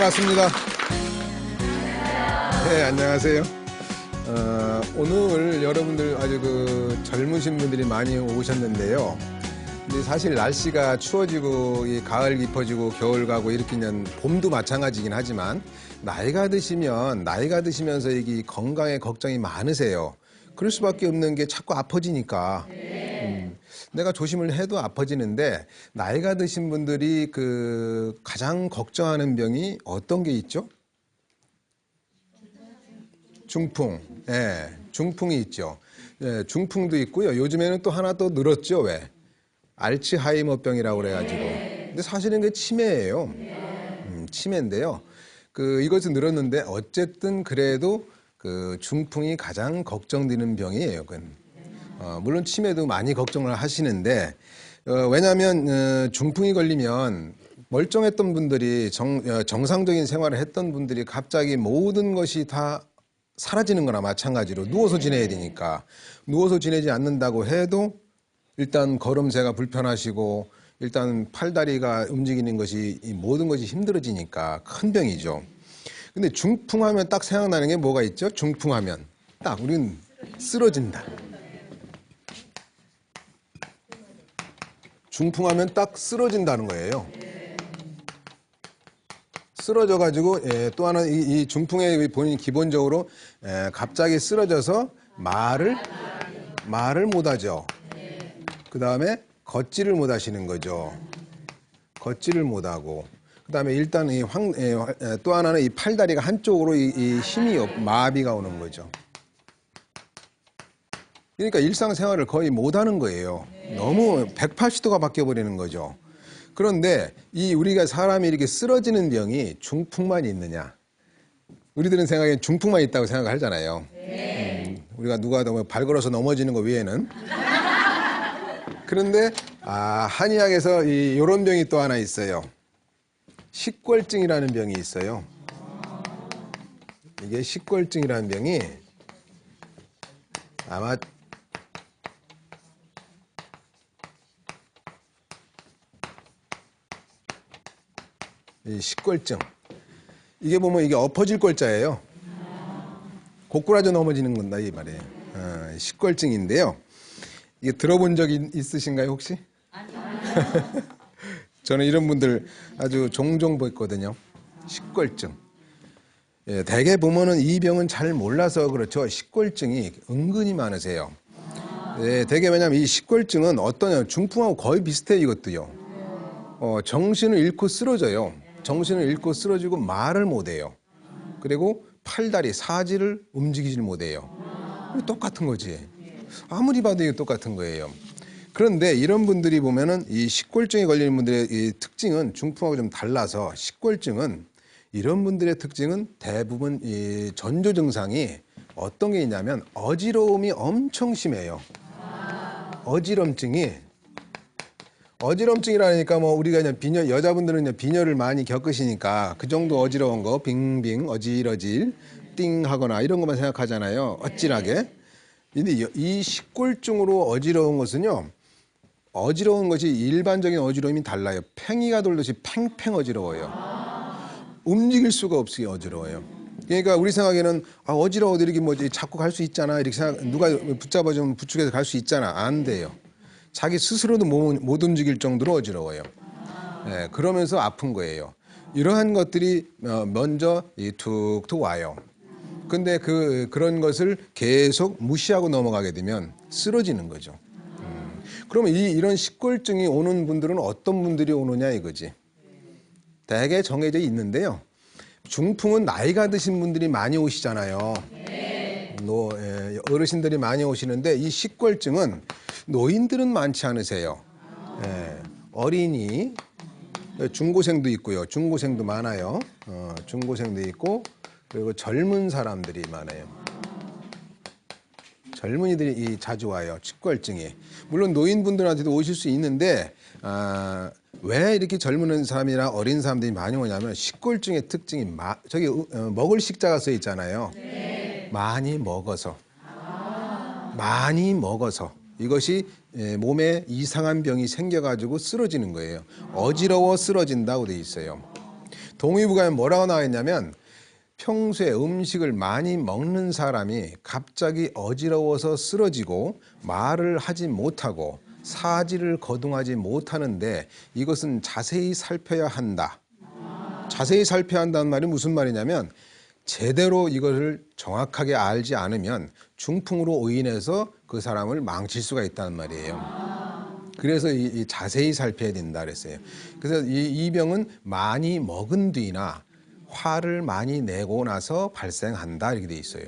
반갑습니다. 네, 안녕하세요. 오늘 여러분들 아주 젊으신 분들이 많이 오셨는데요. 근데 사실 날씨가 추워지고 이 가을 깊어지고 겨울 가고 이렇게 있는 봄도 마찬가지긴 하지만 나이가 드시면서 이게 건강에 걱정이 많으세요. 그럴 수밖에 없는 게 자꾸 아파지니까. 내가 조심을 해도 아파지는데 나이가 드신 분들이 가장 걱정하는 병이 어떤 게 있죠? 중풍. 예, 중풍이 있죠. 예, 중풍도 있고요. 요즘에는 또 하나 또 늘었죠. 왜? 알츠하이머병이라고 그래가지고. 근데 사실은 그게 치매예요. 치매인데요. 이것은 늘었는데 어쨌든 그래도 중풍이 가장 걱정되는 병이에요. 그건. 물론 치매도 많이 걱정을 하시는데 왜냐하면 중풍이 걸리면 멀쩡했던 분들이 정상적인 생활을 했던 분들이 갑자기 모든 것이 다 사라지는 거나 마찬가지로 누워서 지내야 되니까 누워서 지내지 않는다고 해도 일단 걸음새가 불편하시고 일단 팔다리가 움직이는 것이 모든 것이 힘들어지니까 큰 병이죠. 근데 중풍하면 딱 생각나는 게 뭐가 있죠? 중풍하면 딱 우리는 쓰러진다. 중풍하면 딱 쓰러진다는 거예요. 쓰러져가지고 또 하나 이 중풍의 본인이 기본적으로 갑자기 쓰러져서 말을 못하죠. 그 다음에 걷지를 못하시는 거죠. 걷지를 못하고 그 다음에 일단 또 하나는 이 팔다리가 한쪽으로 이 힘이 마비가 오는 거죠. 그러니까 일상생활을 거의 못하는 거예요. 너무 180도가 바뀌어버리는 거죠. 그런데 우리가 사람이 이렇게 쓰러지는 병이 중풍만 있느냐? 우리들은 생각에 중풍만 있다고 생각하잖아요. 우리가 누가 발 걸어서 넘어지는 거 외에는. 그런데 한의학에서 이런 병이 또 하나 있어요. 식골증이라는 병이 있어요. 이게 식골증이라는 병이 아마 이 식골증. 이게 보면 이게 엎어질 골자예요. 고꾸라져 넘어지는 건다 이 말이에요. 식골증인데요. 이게 들어본 적 있으신가요 혹시? 아니요. 저는 이런 분들 아주 종종 뵙거든요. 식골증. 예, 대개 보면은 이 병은 잘 몰라서 그렇죠. 식골증이 은근히 많으세요. 예, 대개 왜냐면 이 식골증은 중풍하고 거의 비슷해요 이것도요. 정신을 잃고 쓰러져요. 정신을 잃고 쓰러지고 말을 못해요. 그리고 팔다리, 사지를 움직이질 못해요. 똑같은 거지. 아무리 봐도 이게 똑같은 거예요. 그런데 이런 분들이 보면은 이 식골증에 걸리는 분들의 이 특징은 중풍하고 좀 달라서 식골증은 이런 분들의 특징은 대부분 이 전조 증상이 어떤 게 있냐면 어지러움이 엄청 심해요. 어지럼증이라니까 우리가 그냥 여자분들은 그냥 빈혈을 많이 겪으시니까 그 정도 어지러운 거 빙빙 어질어질 띵 하거나 이런 것만 생각하잖아요. 어찔하게. 근데 이 식골증으로 어지러운 것은요. 어지러운 것이 일반적인 어지러움이 달라요. 팽이가 돌듯이 팽팽 어지러워요. 움직일 수가 없이 어지러워요. 그러니까 우리 생각에는 어지러워도 이렇게 자꾸 갈 수 있잖아. 이렇게 누가 붙잡아주면 부축해서 갈 수 있잖아. 안 돼요. 자기 스스로도 못 움직일 정도로 어지러워요. 네, 그러면서 아픈 거예요. 이러한 것들이 먼저 툭툭 와요. 근데 그런 것을 계속 무시하고 넘어가게 되면 쓰러지는 거죠. 그러면 이런 식골증이 오는 분들은 어떤 분들이 오느냐 이거지. 대개 정해져 있는데요. 중풍은 나이가 드신 분들이 많이 오시잖아요. 어르신들이 많이 오시는데 이 식골증은 노인들은 많지 않으세요. 어린이, 중고생도 있고요. 중고생도 많아요. 중고생도 있고 그리고 젊은 사람들이 많아요. 젊은이들이 자주 와요. 식골증이. 물론 노인분들한테도 오실 수 있는데 왜 이렇게 젊은 사람이나 어린 사람들이 많이 오냐면 식골증의 특징이 저기 먹을 식자가 써 있잖아요. 많이 먹어서 이것이 몸에 이상한 병이 생겨가지고 쓰러지는 거예요. 어지러워 쓰러진다고 돼 있어요. 동의보감에 뭐라고 나와 있냐면 평소에 음식을 많이 먹는 사람이 갑자기 어지러워서 쓰러지고 말을 하지 못하고 사지를 거동하지 못하는데 이것은 자세히 살펴야 한다. 자세히 살펴야 한다는 말이 무슨 말이냐면 제대로 이것을 정확하게 알지 않으면 중풍으로 인해서 그 사람을 망칠 수가 있다는 말이에요. 그래서 이 자세히 살펴야 된다 그랬어요. 그래서 이 병은 많이 먹은 뒤나 화를 많이 내고 나서 발생한다 이렇게 돼 있어요.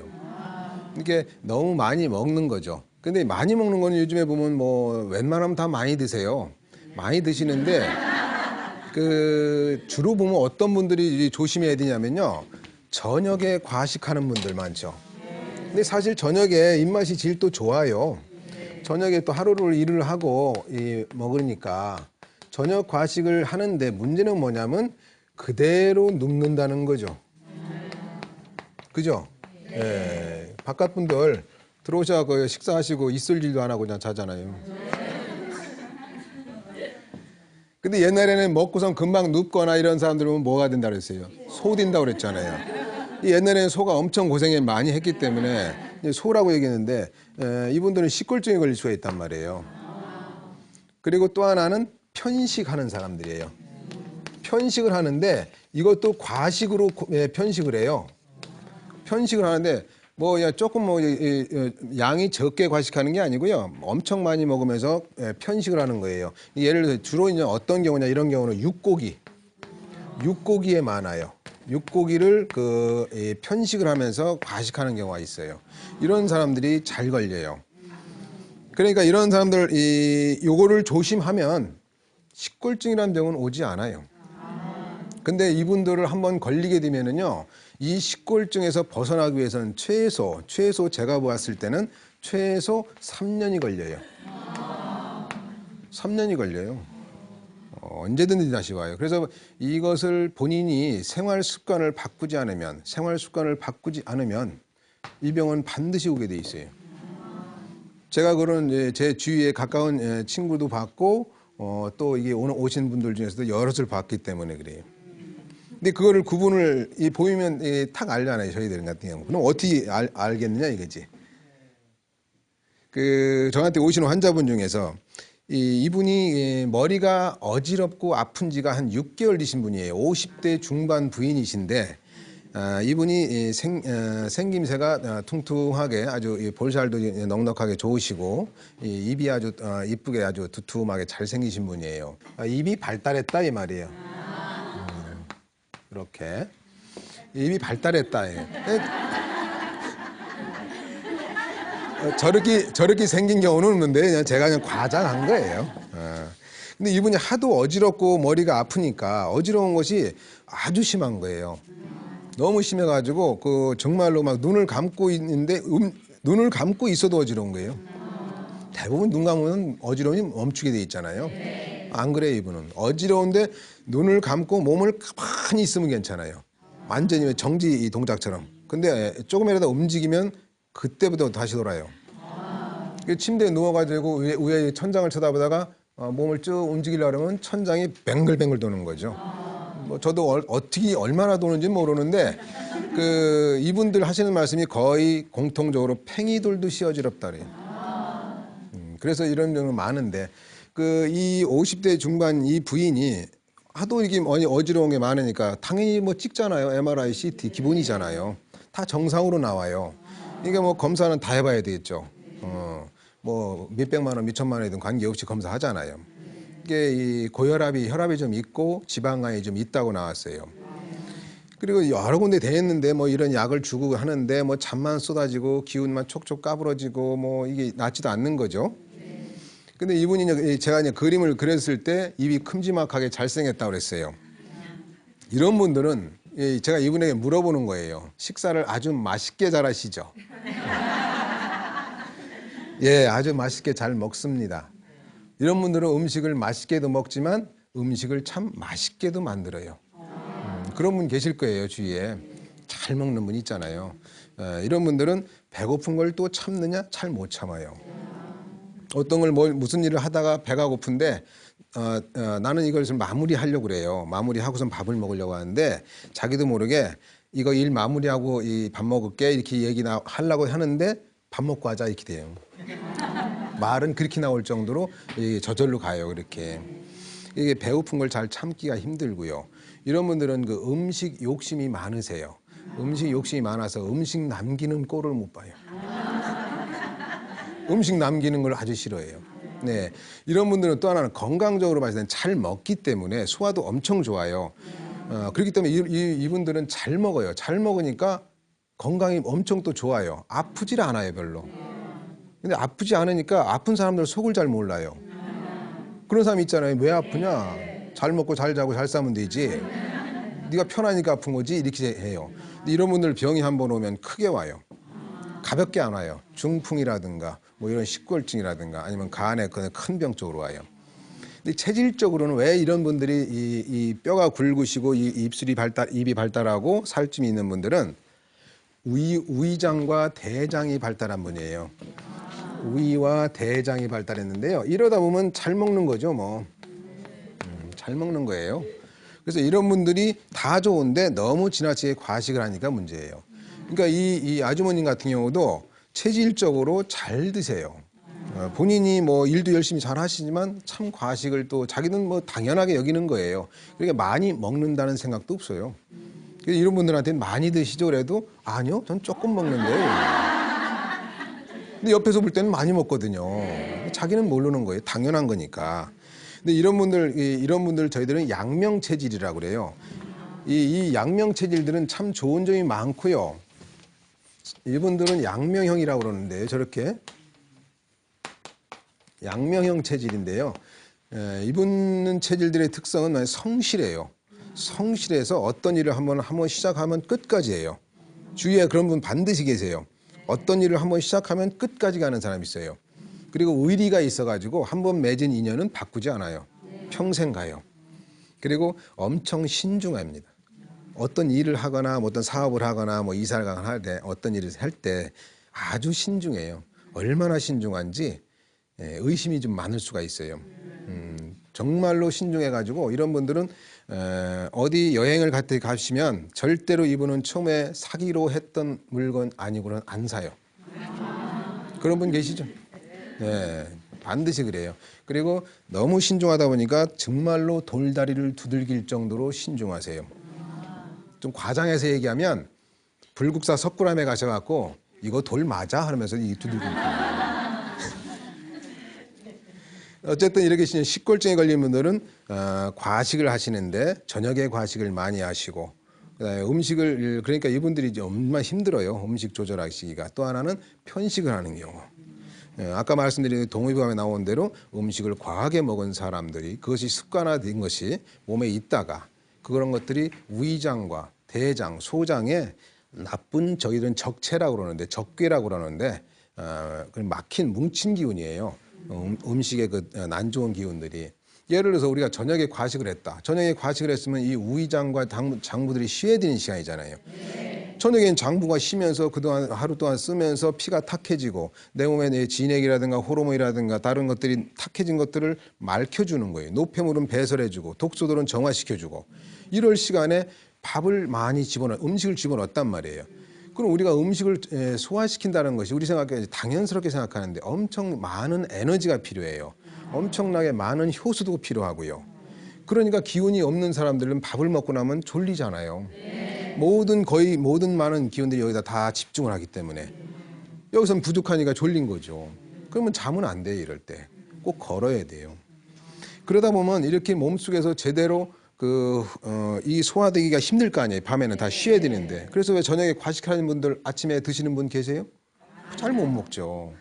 이게 너무 많이 먹는 거죠. 근데 많이 먹는 거는 요즘에 보면 뭐 웬만하면 다 많이 드세요. 많이 드시는데 그 주로 보면 어떤 분들이 조심해야 되냐면요. 저녁에 과식하는 분들 많죠. 근데 사실 저녁에 입맛이 제일 또 좋아요. 저녁에 또 하루를 일을 하고 먹으니까 저녁 과식을 하는데 문제는 뭐냐면 그대로 눕는다는 거죠. 그죠? 예. 바깥 분들 들어오셔서 식사하시고 있을 일도 안 하고 그냥 자잖아요. 근데 옛날에는 먹고선 금방 눕거나 이런 사람들은 뭐가 된다 그랬어요? 소된다고 그랬잖아요. 옛날에는 소가 엄청 고생을 많이 했기 때문에 소라고 얘기했는데 이분들은 식골증에 걸릴 수가 있단 말이에요. 그리고 또 하나는 편식하는 사람들이에요. 편식을 하는데 이것도 과식으로 편식을 해요. 편식을 하는데 뭐 조금 뭐 양이 적게 과식하는 게 아니고요. 엄청 많이 먹으면서 편식을 하는 거예요. 예를 들어 주로 이제 어떤 경우냐 이런 경우는 육고기에 많아요. 육고기를 편식을 하면서 과식하는 경우가 있어요. 이런 사람들이 잘 걸려요. 그러니까 이런 사람들 요거를 조심하면 식골증이라는 병은 오지 않아요. 근데 이분들을 한번 걸리게 되면은요, 이 식골증에서 벗어나기 위해서는 최소 제가 보았을 때는 최소 3년이 걸려요. 3년이 걸려요. 언제든지 다시 와요. 그래서 이것을 본인이 생활 습관을 바꾸지 않으면 이 병은 반드시 오게 돼 있어요. 제가 그런 제 주위에 가까운 친구도 봤고 또 이게 오늘 오신 분들 중에서도 여럿을 봤기 때문에 그래요. 근데 그거를 구분을 보이면 탁 알잖아요. 저희들 같은 경우. 그럼 어떻게 알겠느냐 이거지. 저한테 오시는 환자분 중에서 이분이 머리가 어지럽고 아픈 지가 한 6개월 되신 분이에요. 50대 중반 부인이신데 이분이 생김새가 퉁퉁하게 아주 볼살도 넉넉하게 좋으시고 입이 아주 이쁘게 아주 두툼하게 잘생기신 분이에요. 입이 발달했다 이 말이에요. 이렇게 입이 발달했다. 저렇게 생긴 경우는 없는데 그냥 제가 그냥 과장한 거예요. 근데 이분이 하도 어지럽고 머리가 아프니까 어지러운 것이 아주 심한 거예요. 너무 심해가지고 정말로 막 눈을 감고 있는데 눈을 감고 있어도 어지러운 거예요. 대부분 눈 감으면 어지러움이 멈추게 돼 있잖아요. 안 그래요 이분은. 어지러운데 눈을 감고 몸을 가만히 있으면 괜찮아요. 완전히 정지 동작처럼. 근데 조금이라도 움직이면 그때부터 다시 돌아요. 침대에 누워가지고 위에 천장을 쳐다보다가 몸을 쭉 움직이려고 하면 천장이 뱅글뱅글 도는 거죠. 뭐 저도 어떻게 얼마나 도는지 모르는데 이분들 하시는 말씀이 거의 공통적으로 팽이 돌듯이 어지럽다 그래요. 그래서 이런 경우 많은데 이 50대 중반 이 부인이 하도 이게 어지러운 게 많으니까 당연히 뭐 찍잖아요. MRI, CT 기본이잖아요. 다 정상으로 나와요. 이게 뭐 검사는 다 해봐야 되겠죠. 뭐 몇백만 원, 몇천만 원이든 관계없이 검사하잖아요. 이게 이 혈압이 좀 있고 지방간이 좀 있다고 나왔어요. 그리고 여러 군데 대했는데 뭐 이런 약을 주고 하는데 뭐 잠만 쏟아지고 기운만 촉촉 까부러지고 뭐 이게 낫지도 않는 거죠. 근데 이분이 제가 이제 그림을 그렸을 때 입이 큼지막하게 잘생겼다고 그랬어요. 이런 분들은 제가 이분에게 물어보는 거예요. 식사를 아주 맛있게 잘 하시죠? 예, 아주 맛있게 잘 먹습니다. 이런 분들은 음식을 맛있게도 먹지만 음식을 참 맛있게도 만들어요. 그런 분 계실 거예요, 주위에. 잘 먹는 분 있잖아요. 이런 분들은 배고픈 걸 또 참느냐? 잘 못 참아요. 어떤 걸 무슨 일을 하다가 배가 고픈데 나는 이걸 좀 마무리하려고 그래요. 마무리하고선 밥을 먹으려고 하는데 자기도 모르게 이거 일 마무리하고 이 밥 먹을게 이렇게 하려고 하는데 밥 먹고 하자 이렇게 돼요. 말은 그렇게 나올 정도로 저절로 가요. 그렇게. 이게 배고픈 걸 잘 참기가 힘들고요. 이런 분들은 그 음식 욕심이 많으세요. 음식 욕심이 많아서 음식 남기는 꼴을 못 봐요. 음식 남기는 걸 아주 싫어해요. 네, 이런 분들은 또 하나는 건강적으로 봤을 때는 잘 먹기 때문에 소화도 엄청 좋아요. 그렇기 때문에 이분들은 잘 먹어요. 잘 먹으니까 건강이 엄청 또 좋아요. 아프질 않아요, 별로. 근데 아프지 않으니까 아픈 사람들 속을 잘 몰라요. 그런 사람 있잖아요. 왜 아프냐? 잘 먹고 잘 자고 잘 싸면 되지. 네가 편하니까 아픈 거지 이렇게 해요. 근데 이런 분들 병이 한번 오면 크게 와요. 가볍게 안 와요. 중풍이라든가 뭐 이런 식골증이라든가 아니면 간의 큰 병 쪽으로 와요. 근데 체질적으로는 왜 이런 분들이 이 뼈가 굵으시고 이 입이 발달하고 살찜이 있는 분들은 우위장과 대장이 발달한 분이에요. 우위와 대장이 발달했는데요. 이러다 보면 잘 먹는 거죠, 뭐. 잘 먹는 거예요. 그래서 이런 분들이 다 좋은데 너무 지나치게 과식을 하니까 문제예요. 그러니까 이 아주머님 같은 경우도 체질적으로 잘 드세요. 본인이 뭐 일도 열심히 잘 하시지만 참 과식을 또 자기는 뭐 당연하게 여기는 거예요. 그러니까 많이 먹는다는 생각도 없어요. 그래서 이런 분들한테는 많이 드시죠 그래도 아니요, 전 조금 먹는데. 근데 옆에서 볼 때는 많이 먹거든요. 자기는 모르는 거예요. 당연한 거니까. 근데 이런 분들 저희들은 양명 체질이라고 그래요. 이 양명 체질들은 참 좋은 점이 많고요. 이분들은 양명형이라고 그러는데 저렇게 양명형 체질인데요. 이분 체질들의 특성은 성실해요. 성실해서 어떤 일을 한번 시작하면 끝까지 해요. 주위에 그런 분 반드시 계세요. 어떤 일을 한번 시작하면 끝까지 가는 사람이 있어요. 그리고 의리가 있어가지고 한번 맺은 인연은 바꾸지 않아요. 평생 가요. 그리고 엄청 신중합니다. 어떤 일을 하거나 뭐 어떤 사업을 하거나 뭐 이사를 가거나 할 때 어떤 일을 할 때 아주 신중해요. 얼마나 신중한지 의심이 좀 많을 수가 있어요. 정말로 신중해가지고 이런 분들은 어디 여행을 가시면 절대로 이분은 처음에 사기로 했던 물건 아니고는 안 사요. 그런 분 계시죠? 네, 반드시 그래요. 그리고 너무 신중하다 보니까 정말로 돌다리를 두들길 정도로 신중하세요. 좀 과장해서 얘기하면 불국사 석굴암에 가셔갖고 이거 돌 맞아? 하면서 이 두들기고 어쨌든 이렇게 식골증에 걸린 분들은 과식을 하시는데 저녁에 과식을 많이 하시고 그다음에 음식을 그러니까 이분들이 정말 힘들어요. 음식 조절하시기가. 또 하나는 편식을 하는 경우. 아까 말씀드린 동의보감에 나온 대로 음식을 과하게 먹은 사람들이 그것이 습관화된 것이 몸에 있다가 그런 것들이 위장과 대장, 소장에 나쁜 저희들은 적체라고 그러는데 적괴라고 그러는데 막힌 뭉친 기운이에요. 음식의 그 안 좋은 기운들이. 예를 들어서 우리가 저녁에 과식을 했다. 저녁에 과식을 했으면 이 우위장과 장부들이 쉬어야 되는 시간이잖아요. 저녁엔 장부가 쉬면서 그동안 하루 동안 쓰면서 피가 탁해지고 내 몸에 내 진액이라든가 호르몬이라든가 다른 것들이 탁해진 것들을 맑혀주는 거예요. 노폐물은 배설해주고 독소들은 정화시켜주고 이럴 시간에 밥을 많이 음식을 집어넣었단 말이에요. 그럼 우리가 음식을 소화시킨다는 것이 우리 생각에 당연스럽게 생각하는데 엄청 많은 에너지가 필요해요. 엄청나게 많은 효수도 필요하고요. 그러니까 기운이 없는 사람들은 밥을 먹고 나면 졸리잖아요. 거의 모든 많은 기운들이 여기다 다 집중을 하기 때문에 여기선 부족하니까 졸린 거죠. 그러면 잠은 안 돼요. 이럴 때 꼭 걸어야 돼요. 그러다 보면 이렇게 몸속에서 제대로 이 소화되기가 힘들 거 아니에요. 밤에는 다 쉬어야 되는데. 그래서 왜 저녁에 과식하는 분들 아침에 드시는 분 계세요? 잘 못 먹죠.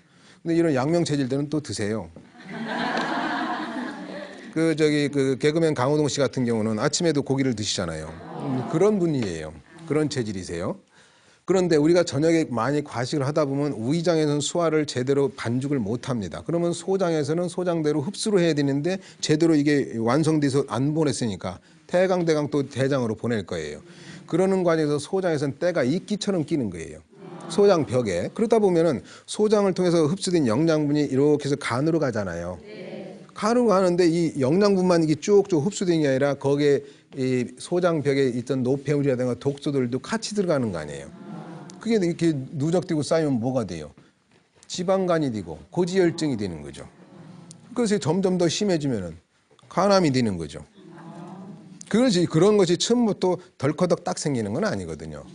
근데 이런 양명 체질들은 또 드세요. 개그맨 강호동 씨 같은 경우는 아침에도 고기를 드시잖아요. 그런 분이에요. 그런 체질이세요. 그런데 우리가 저녁에 많이 과식을 하다 보면 우위장에서는 소화를 제대로 반죽을 못 합니다. 그러면 소장에서는 소장대로 흡수를 해야 되는데 제대로 이게 완성돼서 안 보냈으니까 대강 또 대장으로 보낼 거예요. 그러는 과정에서 소장에서는 때가 이끼처럼 끼는 거예요. 소장 벽에. 그러다 보면은 소장을 통해서 흡수된 영양분이 이렇게 해서 간으로 가잖아요. 가루가 하는데 이 영양분만 이게 쭉쭉 흡수되는 게 아니라 거기에 이 소장벽에 있던 노폐물이라든가 독소들도 같이 들어가는 거 아니에요. 그게 이렇게 누적되고 쌓이면 뭐가 돼요? 지방간이 되고 고지혈증이 되는 거죠. 그래서 점점 더 심해지면은 간암이 되는 거죠. 그렇지, 그런 것이 처음부터 덜커덕 딱 생기는 건 아니거든요.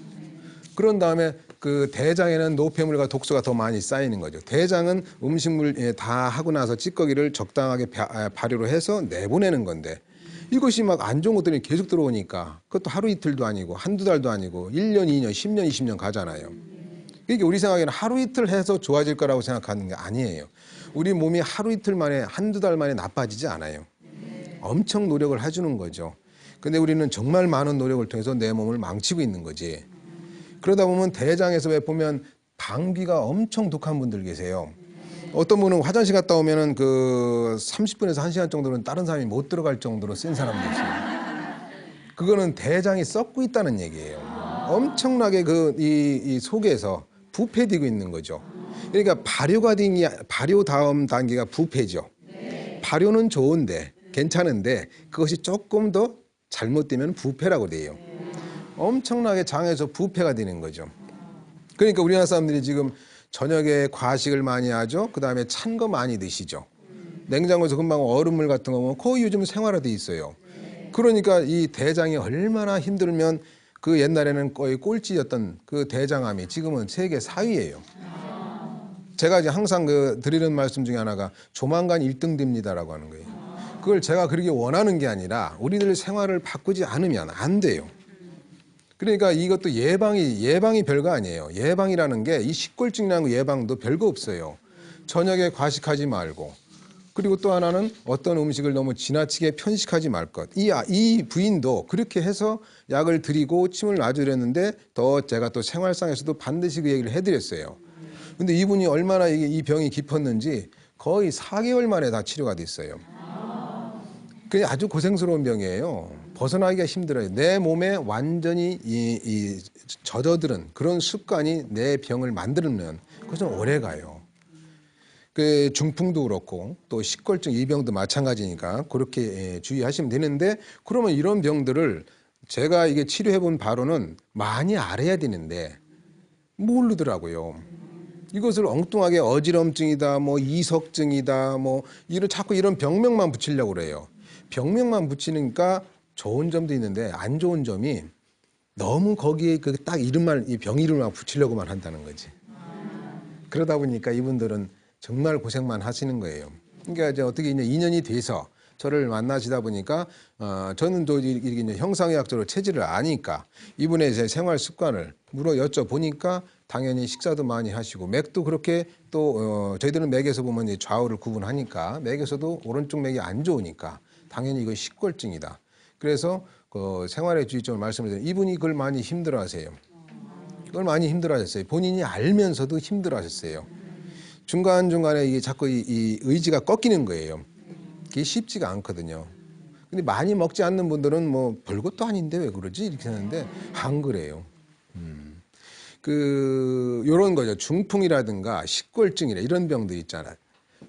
그런 다음에 그 대장에는 노폐물과 독소가 더 많이 쌓이는 거죠. 대장은 음식물 다 하고 나서 찌꺼기를 적당하게 발효를 해서 내보내는 건데, 이것이 막 안 좋은 것들이 계속 들어오니까 그것도 하루 이틀도 아니고 한두 달도 아니고 1년, 2년, 10년, 20년 가잖아요. 그러니까 우리 생각에는 하루 이틀 해서 좋아질 거라고 생각하는 게 아니에요. 우리 몸이 하루 이틀 만에 한두 달 만에 나빠지지 않아요. 엄청 노력을 해주는 거죠. 근데 우리는 정말 많은 노력을 통해서 내 몸을 망치고 있는 거지. 그러다 보면 대장에서 왜 보면 방귀가 엄청 독한 분들 계세요. 어떤 분은 화장실 갔다 오면은 그 30분에서 1시간 정도는 다른 사람이 못 들어갈 정도로 센 사람도 있어요. 그거는 대장이 썩고 있다는 얘기예요. 엄청나게 이 속에서 부패되고 있는 거죠. 그러니까 발효 다음 단계가 부패죠. 발효는 좋은데 괜찮은데 그것이 조금 더 잘못되면 부패라고 돼요. 엄청나게 장에서 부패가 되는 거죠. 그러니까 우리나라 사람들이 지금 저녁에 과식을 많이 하죠. 그 다음에 찬 거 많이 드시죠. 냉장고에서 금방 얼음물 같은 거 보면 거의 요즘 생활화돼 있어요. 그러니까 이 대장이 얼마나 힘들면 그 옛날에는 거의 꼴찌였던 그 대장암이 지금은 세계 4위예요. 제가 이제 항상 드리는 말씀 중에 하나가 조만간 1등 됩니다라고 하는 거예요. 그걸 제가 그렇게 원하는 게 아니라 우리들 생활을 바꾸지 않으면 안 돼요. 그러니까 이것도 예방이 별거 아니에요. 예방이라는 게 이 식골증이라는 거 예방도 별거 없어요. 저녁에 과식하지 말고, 그리고 또 하나는 어떤 음식을 너무 지나치게 편식하지 말 것. 이 부인도 그렇게 해서 약을 드리고 침을 놔주렸는데 더 제가 또 생활상에서도 반드시 그 얘기를 해드렸어요. 근데 이분이 얼마나 이 병이 깊었는지 거의 4개월 만에 다 치료가 됐어요. 그게 아주 고생스러운 병이에요. 벗어나기가 힘들어요. 내 몸에 완전히 젖어들은 그런 습관이 내 병을 만들면 그것은 오래 가요. 그 중풍도 그렇고 또 식골증 이 병도 마찬가지니까 그렇게 주의하시면 되는데, 그러면 이런 병들을 제가 이게 치료해 본 바로는 많이 알아야 되는데 모르더라고요. 이것을 엉뚱하게 어지럼증이다, 뭐 이석증이다, 뭐 자꾸 이런 병명만 붙이려고 그래요. 병명만 붙이니까 좋은 점도 있는데 안 좋은 점이 너무 거기에 딱 이 병 이름만 붙이려고만 한다는 거지. 그러다 보니까 이분들은 정말 고생만 하시는 거예요. 그러니까 이제 어떻게 이제 인연이 돼서 저를 만나시다 보니까 저는 또 이렇게 이제 형상의학적으로 체질을 아니까 이분의 제 생활 습관을 여쭤보니까 당연히 식사도 많이 하시고 맥도 그렇게 또 저희들은 맥에서 보면 이제 좌우를 구분하니까 맥에서도 오른쪽 맥이 안 좋으니까 당연히 이거 식골증이다. 그래서 생활의 주의점을 말씀을 드리면 이분이 그걸 많이 힘들어하세요. 그걸 많이 힘들어하셨어요. 본인이 알면서도 힘들어하셨어요. 중간중간에 이게 자꾸 이 의지가 꺾이는 거예요. 그게 쉽지가 않거든요. 근데 많이 먹지 않는 분들은 뭐 별것도 아닌데 왜 그러지? 이렇게 하는데 안 그래요. 요런 거죠. 중풍이라든가 식골증이라 이런 병들 있잖아요.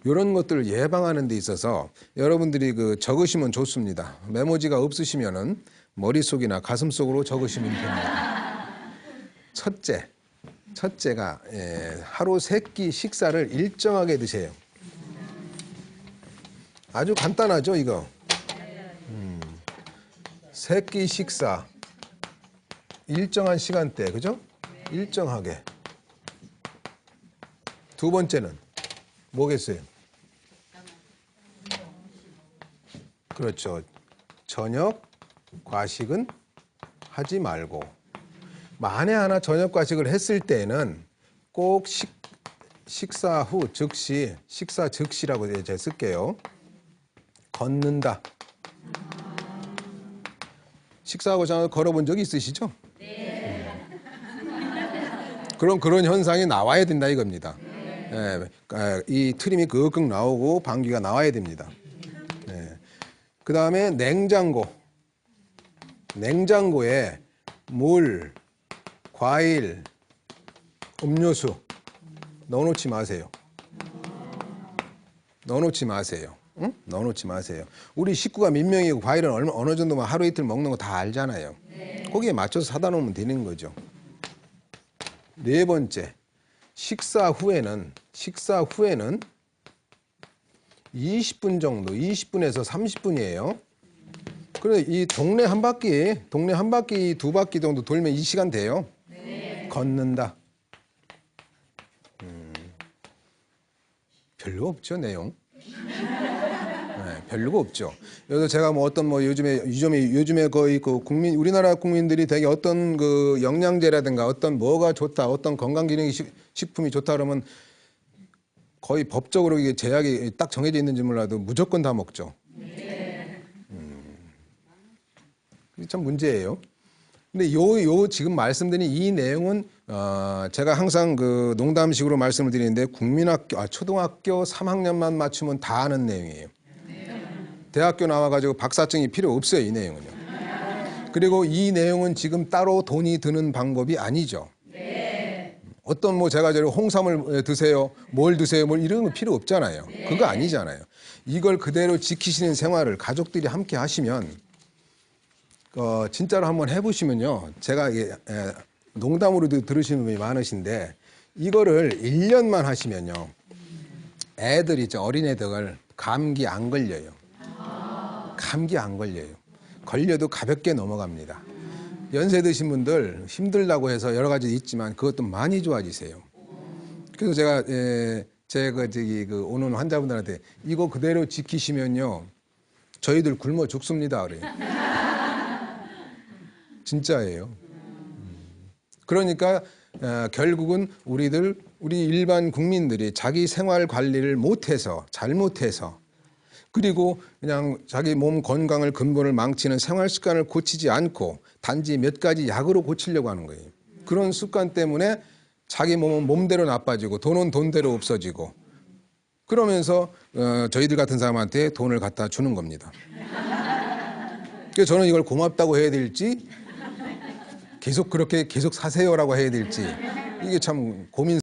이런 것들을 예방하는 데 있어서 여러분들이 적으시면 좋습니다. 메모지가 없으시면은 머릿속이나 가슴속으로 적으시면 됩니다. 첫째가 하루 3끼 식사를 일정하게 드세요. 아주 간단하죠, 이거. 3끼 식사 일정한 시간대, 그죠? 일정하게. 두 번째는 뭐겠어요? 그렇죠. 저녁 과식은 하지 말고, 만에 하나 저녁 과식을 했을 때는 꼭 식사 후 즉시, 식사 즉시라고 제가 쓸게요. 걷는다. 식사하고 저녁 걸어본 적 있으시죠? 네. 그런 현상이 나와야 된다 이겁니다. 네. 이 트림이 끄끄 나오고 방귀가 나와야 됩니다. 네. 그 다음에 냉장고에 물, 과일, 음료수 넣어놓지 마세요. 응? 넣어놓지 마세요. 우리 식구가 몇 명이고 과일은 어느 정도만 하루 이틀 먹는 거 다 알잖아요. 거기에 맞춰서 사다 놓으면 되는 거죠. 네 번째, 식사 후에는 20분 정도, 20분에서 30분이에요. 그래 이 동네 한 바퀴 두 바퀴 정도 돌면 이 시간 돼요. 걷는다. 별로 없죠, 내용. 네, 별로가 없죠. 여기서 제가 뭐 어떤 뭐 요즘에 거의 그 우리나라 국민들이 되게 어떤 그 영양제라든가 어떤 뭐가 좋다, 어떤 건강기능 식품이 좋다 그러면 거의 법적으로 이게 제약이 딱 정해져 있는지 몰라도 무조건 다 먹죠. 이게 참 문제예요. 근데 요 지금 말씀드린 이 내용은 제가 항상 그 농담식으로 말씀을 드리는데 초등학교 3학년만 맞추면 다 아는 내용이에요. 대학교 나와가지고 박사증이 필요 없어요, 이 내용은요. 그리고 이 내용은 지금 따로 돈이 드는 방법이 아니죠. 어떤 뭐 제가 저를 홍삼을 드세요, 뭘 드세요, 뭘 이런 거 필요 없잖아요. 그거 아니잖아요. 이걸 그대로 지키시는 생활을 가족들이 함께 하시면 진짜로 한번 해보시면요. 제가 농담으로도 들으시는 분이 많으신데 이거를 1년만 하시면요. 애들 있죠. 어린애들 감기 안 걸려요. 감기 안 걸려요. 걸려도 가볍게 넘어갑니다. 연세 드신 분들 힘들다고 해서 여러 가지 있지만 그것도 많이 좋아지세요. 그래서 제가 오는 환자분들한테 이거 그대로 지키시면요. 저희들 굶어 죽습니다. 그래요. 진짜예요. 그러니까 결국은 우리 일반 국민들이 자기 생활 관리를 잘못해서 그리고 그냥 자기 몸 건강을 근본을 망치는 생활 습관을 고치지 않고 단지 몇 가지 약으로 고치려고 하는 거예요. 그런 습관 때문에 자기 몸은 몸대로 나빠지고 돈은 돈대로 없어지고 그러면서 저희들 같은 사람한테 돈을 갖다 주는 겁니다. 그래서 저는 이걸 고맙다고 해야 될지 계속 사세요라고 해야 될지 이게 참 고민.